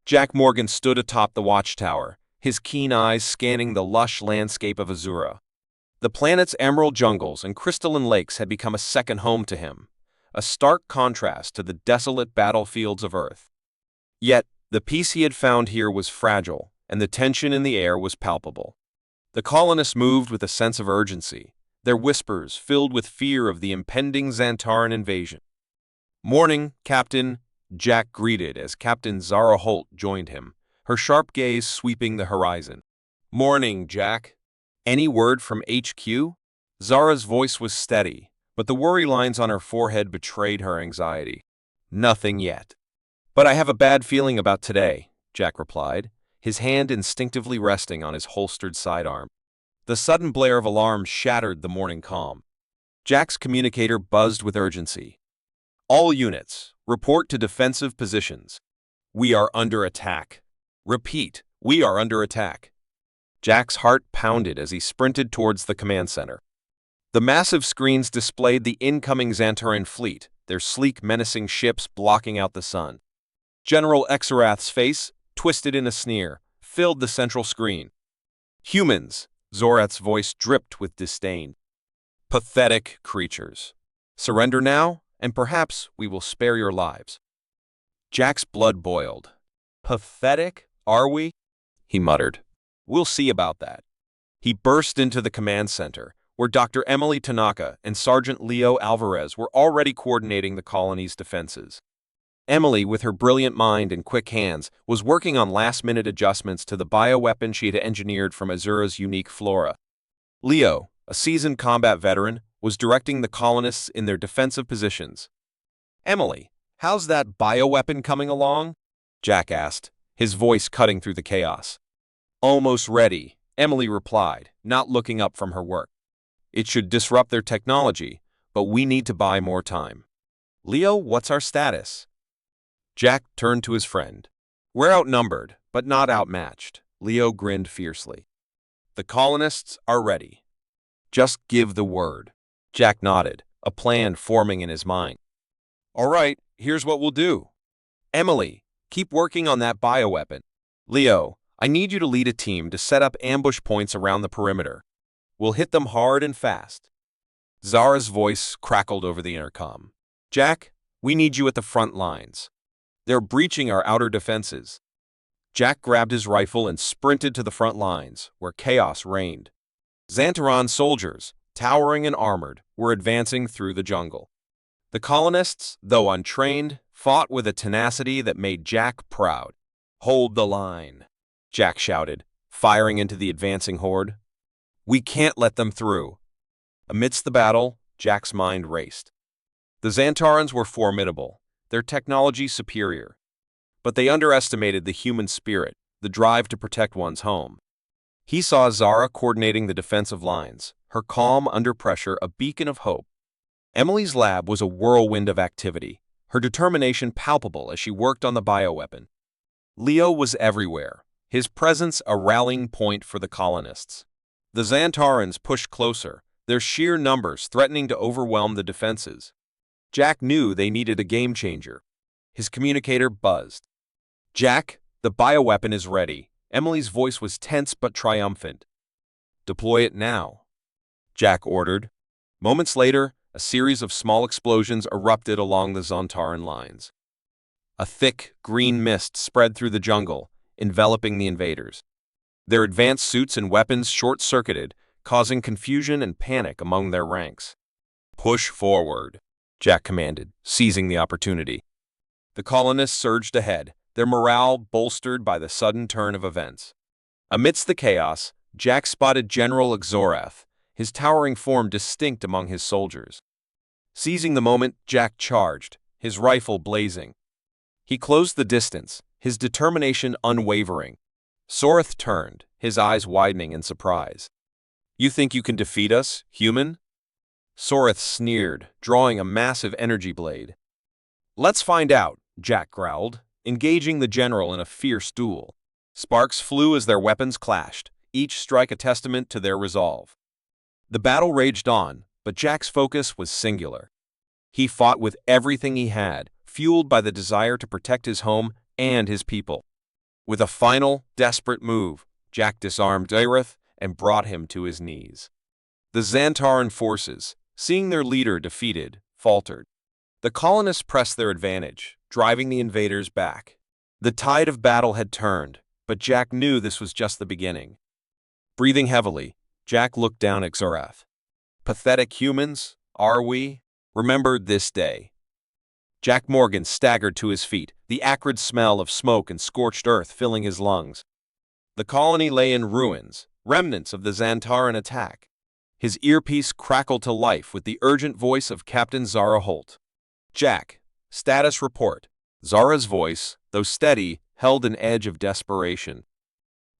Jack Morgan stood atop the watchtower, his keen eyes scanning the lush landscape of Azura. The planet's emerald jungles and crystalline lakes had become a second home to him, a stark contrast to the desolate battlefields of Earth. Yet, the peace he had found here was fragile, and the tension in the air was palpable. The colonists moved with a sense of urgency, their whispers filled with fear of the impending Xantaran invasion. "Morning, Captain," Jack greeted as Captain Zara Holt joined him, her sharp gaze sweeping the horizon. "Morning, Jack. Any word from HQ?" Zara's voice was steady, but the worry lines on her forehead betrayed her anxiety. "Nothing yet. But I have a bad feeling about today," Jack replied, his hand instinctively resting on his holstered sidearm. The sudden blare of alarm shattered the morning calm. Jack's communicator buzzed with urgency. "All units, report to defensive positions. We are under attack. Repeat, we are under attack." Jack's heart pounded as he sprinted towards the command center. The massive screens displayed the incoming Xantaran fleet, their sleek, menacing ships blocking out the sun. General Exarath's face, twisted in a sneer, filled the central screen. "Humans," Zorath's voice dripped with disdain. "Pathetic creatures. Surrender now, and perhaps we will spare your lives." Jack's blood boiled. "Pathetic, are we?" he muttered. "We'll see about that." He burst into the command center, where Dr. Emily Tanaka and Sergeant Leo Alvarez were already coordinating the colony's defenses. Emily, with her brilliant mind and quick hands, was working on last-minute adjustments to the bioweapon she had engineered from Azura's unique flora. Leo, a seasoned combat veteran, was directing the colonists in their defensive positions. "Emily, how's that bioweapon coming along?" Jack asked, his voice cutting through the chaos. "Almost ready," Emily replied, not looking up from her work. "It should disrupt their technology, but we need to buy more time." "Leo, what's our status?" Jack turned to his friend. "We're outnumbered, but not outmatched," Leo grinned fiercely. "The colonists are ready. Just give the word." Jack nodded, a plan forming in his mind. "All right, here's what we'll do. Emily, keep working on that bioweapon. Leo, I need you to lead a team to set up ambush points around the perimeter. We'll hit them hard and fast." Zara's voice crackled over the intercom. "Jack, we need you at the front lines. They're breaching our outer defenses." Jack grabbed his rifle and sprinted to the front lines, where chaos reigned. Xantaran soldiers, towering and armored, were advancing through the jungle. The colonists, though untrained, fought with a tenacity that made Jack proud. "Hold the line," Jack shouted, firing into the advancing horde. "We can't let them through." Amidst the battle, Jack's mind raced. The Xantarans were formidable, their technology superior. But they underestimated the human spirit, the drive to protect one's home. He saw Zara coordinating the defensive lines, her calm under pressure a beacon of hope. Emily's lab was a whirlwind of activity, her determination palpable as she worked on the bioweapon. Leo was everywhere, his presence a rallying point for the colonists. The Xantarans pushed closer, their sheer numbers threatening to overwhelm the defenses. Jack knew they needed a game-changer. His communicator buzzed. "Jack, the bioweapon is ready." Emily's voice was tense but triumphant. "Deploy it now," Jack ordered. Moments later, a series of small explosions erupted along the Xantaran lines. A thick, green mist spread through the jungle, enveloping the invaders. Their advanced suits and weapons short-circuited, causing confusion and panic among their ranks. "Push forward," Jack commanded, seizing the opportunity. The colonists surged ahead, their morale bolstered by the sudden turn of events. Amidst the chaos, Jack spotted General Exorath, his towering form distinct among his soldiers. Seizing the moment, Jack charged, his rifle blazing. He closed the distance, his determination unwavering. Zorath turned, his eyes widening in surprise. "You think you can defeat us, human?" Zorath sneered, drawing a massive energy blade. "Let's find out," Jack growled, engaging the general in a fierce duel. Sparks flew as their weapons clashed, each strike a testament to their resolve. The battle raged on, but Jack's focus was singular. He fought with everything he had, fueled by the desire to protect his home and his people. With a final, desperate move, Jack disarmed Dareth and brought him to his knees. The Xantaran forces, seeing their leader defeated, faltered. The colonists pressed their advantage, driving the invaders back. The tide of battle had turned, but Jack knew this was just the beginning. Breathing heavily, Jack looked down at Xarath. Pathetic humans, are we? Remembered this day. Jack Morgan staggered to his feet, the acrid smell of smoke and scorched earth filling his lungs. The colony lay in ruins, remnants of the Xantaran attack. His earpiece crackled to life with the urgent voice of Captain Zara Holt. Jack, status report. Zara's voice, though steady, held an edge of desperation.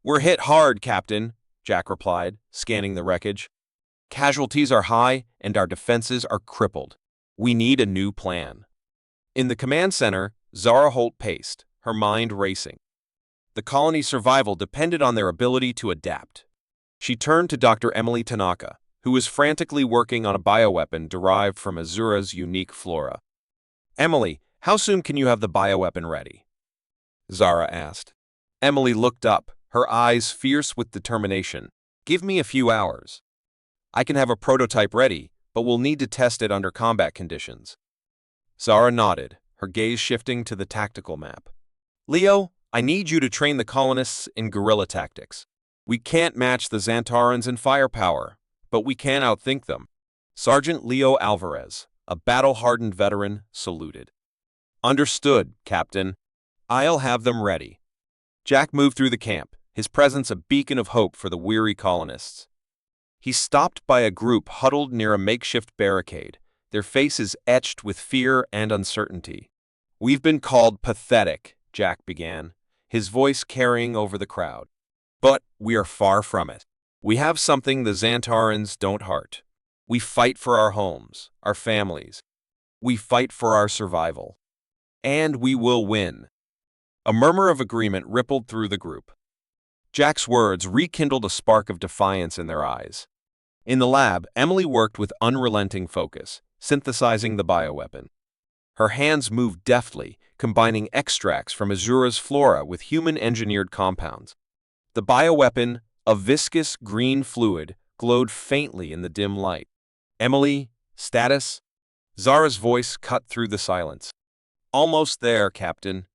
We're hit hard, Captain, Jack replied, scanning the wreckage. Casualties are high, and our defenses are crippled. We need a new plan. In the command center, Zara Holt paced, her mind racing. The colony's survival depended on their ability to adapt. She turned to Dr. Emily Tanaka, who was frantically working on a bioweapon derived from Azura's unique flora. Emily, how soon can you have the bioweapon ready? Zara asked. Emily looked up, her eyes fierce with determination. Give me a few hours. I can have a prototype ready, but we'll need to test it under combat conditions. Zara nodded, her gaze shifting to the tactical map. Leo, I need you to train the colonists in guerrilla tactics. We can't match the Xantarans in firepower, but we can outthink them. Sergeant Leo Alvarez, a battle-hardened veteran, saluted. Understood, Captain. I'll have them ready. Jack moved through the camp, his presence a beacon of hope for the weary colonists. He stopped by a group huddled near a makeshift barricade, their faces etched with fear and uncertainty. We've been called pathetic, Jack began, his voice carrying over the crowd. But we are far from it. We have something the Xantarans don't heart. We fight for our homes, our families. We fight for our survival. And we will win. A murmur of agreement rippled through the group. Jack's words rekindled a spark of defiance in their eyes. In the lab, Emily worked with unrelenting focus, synthesizing the bioweapon. Her hands moved deftly, combining extracts from Azura's flora with human-engineered compounds. The bioweapon, a viscous green fluid, glowed faintly in the dim light. Emily, status? Zara's voice cut through the silence. Almost there, Captain.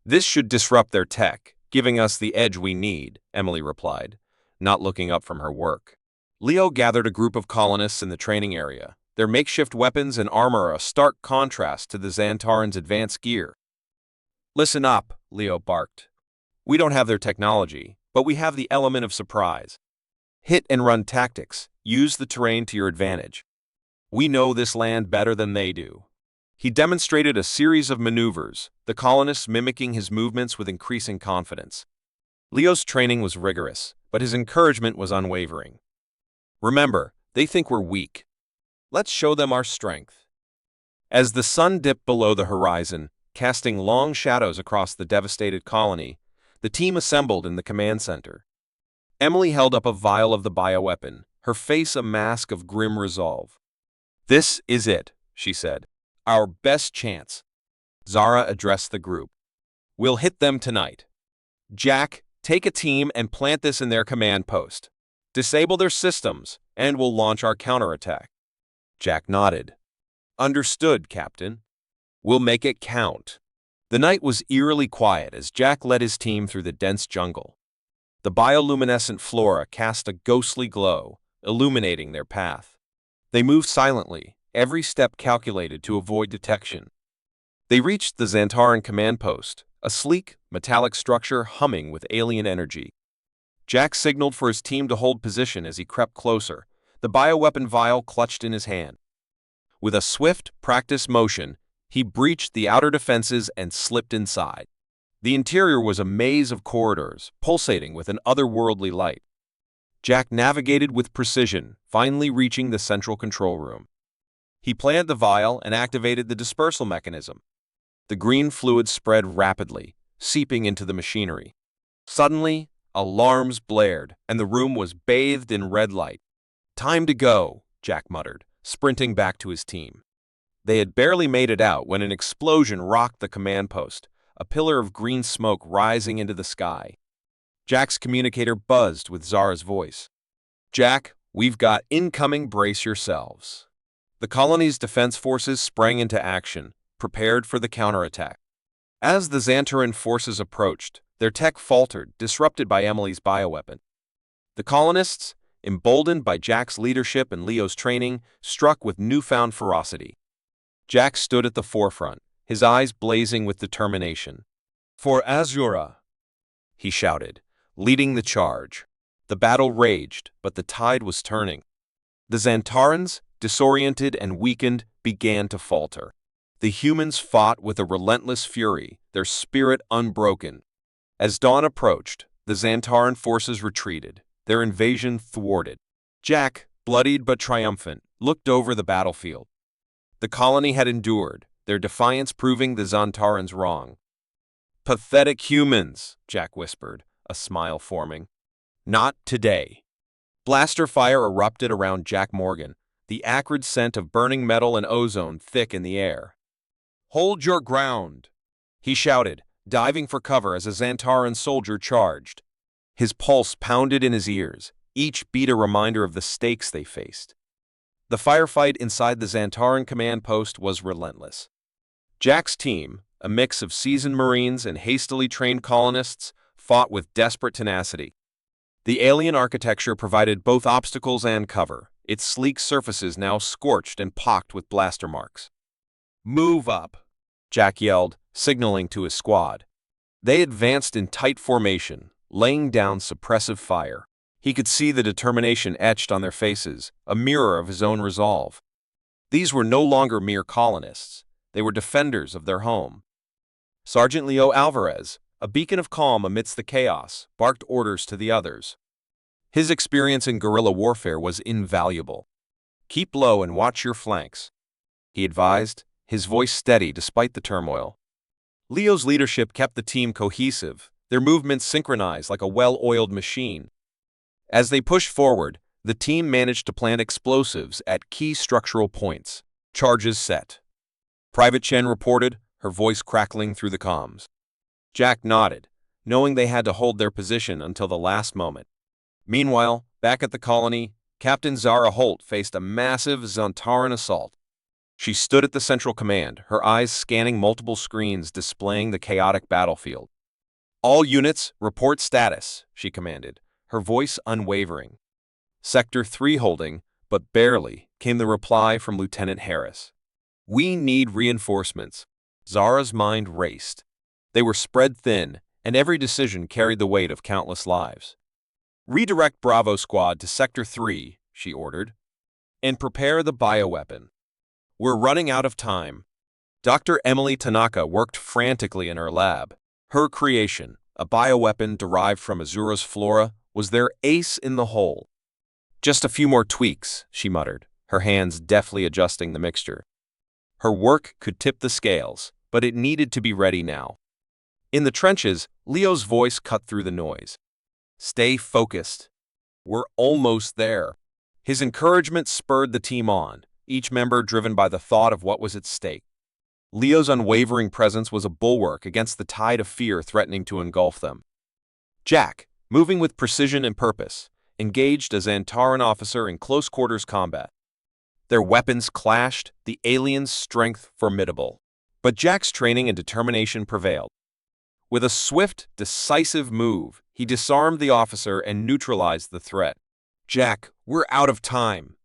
This should disrupt their tech, giving us the edge we need, Emily replied, not looking up from her work. Leo gathered a group of colonists in the training area, their makeshift weapons and armor a stark contrast to the Xantarans' advanced gear. Listen up, Leo barked. We don't have their technology, but we have the element of surprise. Hit and run tactics, use the terrain to your advantage. We know this land better than they do. He demonstrated a series of maneuvers, the colonists mimicking his movements with increasing confidence. Leo's training was rigorous, but his encouragement was unwavering. Remember, they think we're weak. Let's show them our strength. As the sun dipped below the horizon, casting long shadows across the devastated colony, the team assembled in the command center. Emily held up a vial of the bioweapon, her face a mask of grim resolve. This is it, she said. Our best chance. Zara addressed the group. We'll hit them tonight. Jack, take a team and plant this in their command post. Disable their systems, and we'll launch our counterattack. Jack nodded. Understood, Captain. We'll make it count. The night was eerily quiet as Jack led his team through the dense jungle. The bioluminescent flora cast a ghostly glow, illuminating their path. They moved silently, every step calculated to avoid detection. They reached the Xantaran command post, a sleek, metallic structure humming with alien energy. Jack signaled for his team to hold position as he crept closer, the bioweapon vial clutched in his hand. With a swift, practiced motion, he breached the outer defenses and slipped inside. The interior was a maze of corridors, pulsating with an otherworldly light. Jack navigated with precision, finally reaching the central control room. He planted the vial and activated the dispersal mechanism. The green fluid spread rapidly, seeping into the machinery. Suddenly, alarms blared, and the room was bathed in red light. Time to go, Jack muttered, sprinting back to his team. They had barely made it out when an explosion rocked the command post, a pillar of green smoke rising into the sky. Jack's communicator buzzed with Zara's voice. "Jack, we've got incoming, brace yourselves." The colony's defense forces sprang into action, prepared for the counterattack. As the Xantaran forces approached, their tech faltered, disrupted by Emily's bioweapon. The colonists, emboldened by Jack's leadership and Leo's training, struck with newfound ferocity. Jack stood at the forefront, his eyes blazing with determination. "For Azura!" he shouted, leading the charge. The battle raged, but the tide was turning. The Xantarans, disoriented and weakened, began to falter. The humans fought with a relentless fury, their spirit unbroken. As dawn approached, the Xantaran forces retreated, their invasion thwarted. Jack, bloodied but triumphant, looked over the battlefield. The colony had endured, their defiance proving the Xantarans wrong. "Pathetic humans," Jack whispered, a smile forming. "Not today." Blaster fire erupted around Jack Morgan, the acrid scent of burning metal and ozone thick in the air. "Hold your ground," he shouted, diving for cover as a Xantaran soldier charged. His pulse pounded in his ears, each beat a reminder of the stakes they faced. The firefight inside the Xantaran command post was relentless. Jack's team, a mix of seasoned Marines and hastily trained colonists, fought with desperate tenacity. The alien architecture provided both obstacles and cover, its sleek surfaces now scorched and pocked with blaster marks. "Move up," Jack yelled, signaling to his squad. They advanced in tight formation, laying down suppressive fire. He could see the determination etched on their faces, a mirror of his own resolve. These were no longer mere colonists. They were defenders of their home. Sergeant Leo Alvarez, a beacon of calm amidst the chaos, barked orders to the others. His experience in guerrilla warfare was invaluable. "Keep low and watch your flanks," he advised, his voice steady despite the turmoil. Leo's leadership kept the team cohesive, their movements synchronized like a well-oiled machine. As they pushed forward, the team managed to plant explosives at key structural points. Charges set. Private Chen reported, her voice crackling through the comms. Jack nodded, knowing they had to hold their position until the last moment. Meanwhile, back at the colony, Captain Zara Holt faced a massive Xantaran assault. She stood at the central command, her eyes scanning multiple screens displaying the chaotic battlefield. "All units, report status," she commanded, her voice unwavering. "Sector 3 holding, but barely," came the reply from Lieutenant Harris. "We need reinforcements." Zara's mind raced. They were spread thin, and every decision carried the weight of countless lives. "Redirect Bravo Squad to Sector 3, she ordered, "and prepare the bioweapon. We're running out of time." Dr. Emily Tanaka worked frantically in her lab. Her creation, a bioweapon derived from Azura's flora, was their ace in the hole. "Just a few more tweaks," she muttered, her hands deftly adjusting the mixture. Her work could tip the scales, but it needed to be ready now. In the trenches, Leo's voice cut through the noise. "Stay focused. We're almost there." His encouragement spurred the team on, each member driven by the thought of what was at stake. Leo's unwavering presence was a bulwark against the tide of fear threatening to engulf them. Jack, moving with precision and purpose, engaged a Xantaran officer in close-quarters combat. Their weapons clashed, the alien's strength formidable. But Jack's training and determination prevailed. With a swift, decisive move, he disarmed the officer and neutralized the threat. "Jack, we're out of time."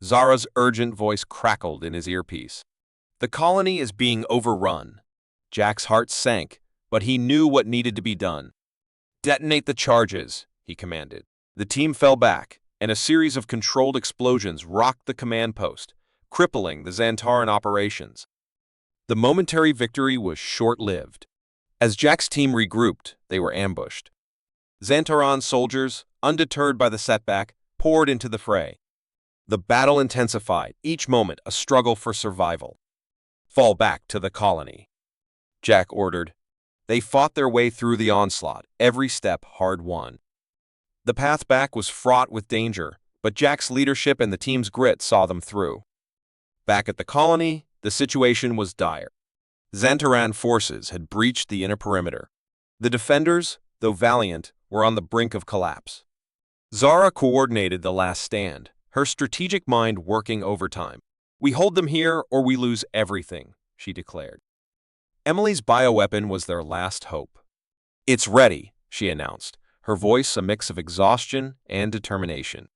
Zara's urgent voice crackled in his earpiece. "The colony is being overrun." Jack's heart sank, but he knew what needed to be done. "Detonate the charges," he commanded. The team fell back, and a series of controlled explosions rocked the command post, crippling the Xantaran operations. The momentary victory was short-lived. As Jack's team regrouped, they were ambushed. Xantaran soldiers, undeterred by the setback, poured into the fray. The battle intensified, each moment a struggle for survival. "Fall back to the colony," Jack ordered. They fought their way through the onslaught, every step hard-won. The path back was fraught with danger, but Jack's leadership and the team's grit saw them through. Back at the colony, the situation was dire. Xantaran forces had breached the inner perimeter. The defenders, though valiant, were on the brink of collapse. Zara coordinated the last stand, her strategic mind working overtime. "We hold them here or we lose everything," she declared. Emily's bioweapon was their last hope. "It's ready," she announced, her voice a mix of exhaustion and determination.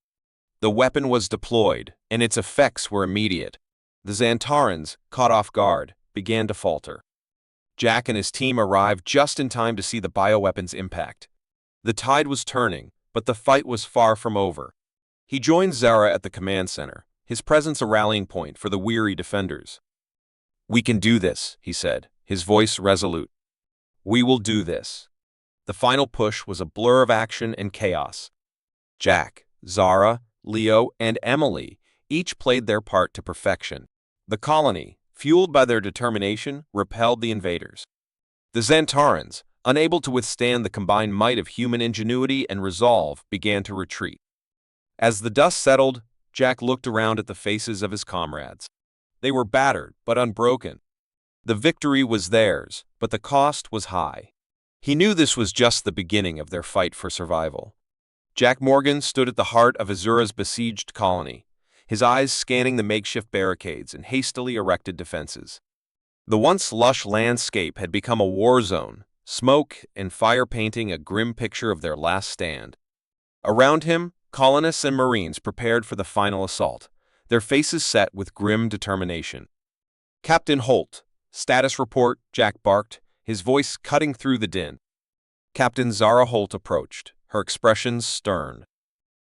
The weapon was deployed, and its effects were immediate. The Xantarans, caught off guard, began to falter. Jack and his team arrived just in time to see the bioweapon's impact. The tide was turning, but the fight was far from over. He joined Zara at the command center, his presence a rallying point for the weary defenders. "We can do this," he said, his voice resolute. "We will do this." The final push was a blur of action and chaos. Jack, Zara, Leo, and Emily each played their part to perfection. The colony, fueled by their determination, repelled the invaders. The Xantarans, unable to withstand the combined might of human ingenuity and resolve, began to retreat. As the dust settled, Jack looked around at the faces of his comrades. They were battered but unbroken. The victory was theirs, but the cost was high. He knew this was just the beginning of their fight for survival. Jack Morgan stood at the heart of Azura's besieged colony, his eyes scanning the makeshift barricades and hastily erected defenses. The once lush landscape had become a war zone, smoke and fire painting a grim picture of their last stand. Around him, colonists and Marines prepared for the final assault, their faces set with grim determination. "Captain Holt, status report," Jack barked, his voice cutting through the din. Captain Zara Holt approached, her expressions stern.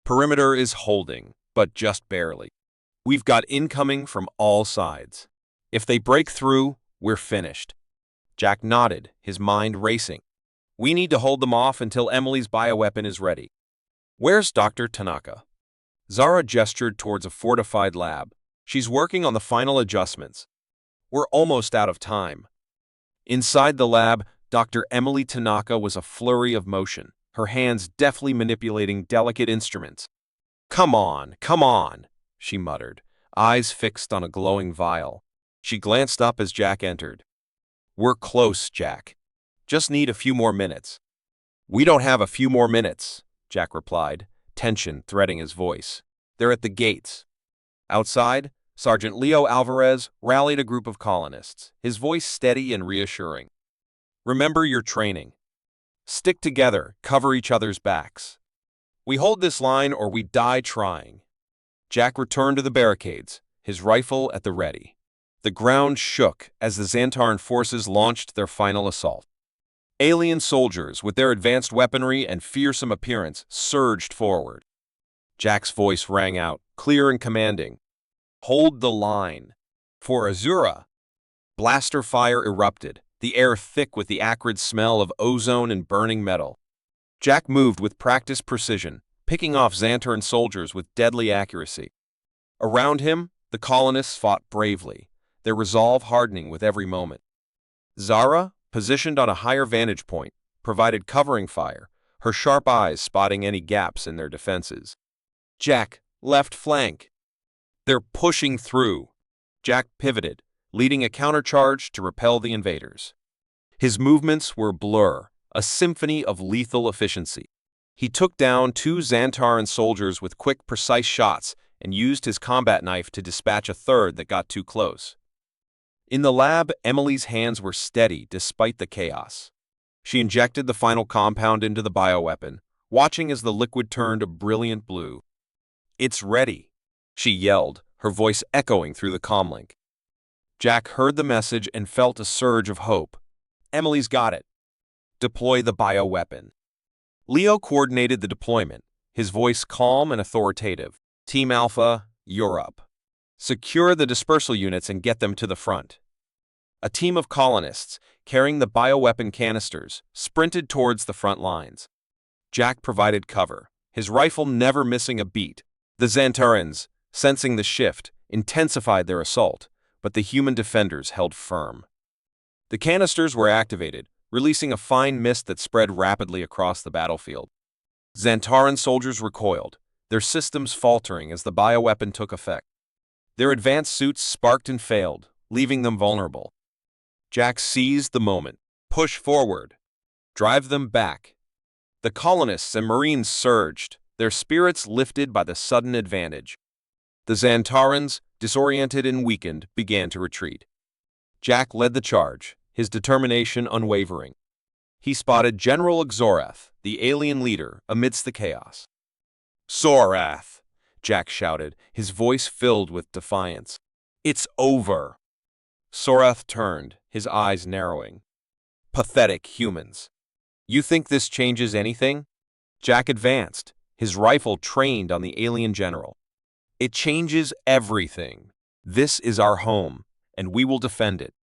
"Perimeter is holding, but just barely. We've got incoming from all sides. If they break through, we're finished." Jack nodded, his mind racing. "We need to hold them off until Emily's bioweapon is ready. Where's Dr. Tanaka?" Zara gestured towards a fortified lab. "She's working on the final adjustments. We're almost out of time." Inside the lab, Dr. Emily Tanaka was a flurry of motion, her hands deftly manipulating delicate instruments. Come on," she muttered, eyes fixed on a glowing vial. She glanced up as Jack entered. "We're close, Jack. Just need a few more minutes." "We don't have a few more minutes," Jack replied, tension threading his voice. "They're at the gates." Outside, Sergeant Leo Alvarez rallied a group of colonists, his voice steady and reassuring. "Remember your training. Stick together, cover each other's backs. We hold this line or we die trying." Jack returned to the barricades, his rifle at the ready. The ground shook as the Xantaran forces launched their final assault. Alien soldiers, with their advanced weaponry and fearsome appearance, surged forward. Jack's voice rang out, clear and commanding. "Hold the line." For Azura, blaster fire erupted, the air thick with the acrid smell of ozone and burning metal. Jack moved with practiced precision, picking off Xantaran soldiers with deadly accuracy. Around him, the colonists fought bravely, their resolve hardening with every moment. Zara, positioned on a higher vantage point, provided covering fire, her sharp eyes spotting any gaps in their defenses. "Jack, left flank." "They're pushing through." Jack pivoted, leading a countercharge to repel the invaders. His movements were a blur, a symphony of lethal efficiency. He took down 2 Xantaran soldiers with quick, precise shots and used his combat knife to dispatch a third that got too close. In the lab, Emily's hands were steady despite the chaos. She injected the final compound into the bioweapon, watching as the liquid turned a brilliant blue. "It's ready," she yelled, her voice echoing through the comlink. Jack heard the message and felt a surge of hope. "Emily's got it. Deploy the bioweapon." Leo coordinated the deployment, his voice calm and authoritative. "Team Alpha, you're up. Secure the dispersal units and get them to the front." A team of colonists, carrying the bioweapon canisters, sprinted towards the front lines. Jack provided cover, his rifle never missing a beat. The Xantarans, sensing the shift, intensified their assault, but the human defenders held firm. The canisters were activated, releasing a fine mist that spread rapidly across the battlefield. Xantaran soldiers recoiled, their systems faltering as the bioweapon took effect. Their advanced suits sparked and failed, leaving them vulnerable. Jack seized the moment. Push forward. Drive them back. The colonists and Marines surged, their spirits lifted by the sudden advantage. The Xantarans, disoriented and weakened, began to retreat. Jack led the charge, his determination unwavering. He spotted General Exorath, the alien leader, amidst the chaos. "Sorath!" Jack shouted, his voice filled with defiance. "It's over!" Sorath turned, his eyes narrowing. "Pathetic humans. You think this changes anything?" Jack advanced, his rifle trained on the alien general. "It changes everything. This is our home, and we will defend it."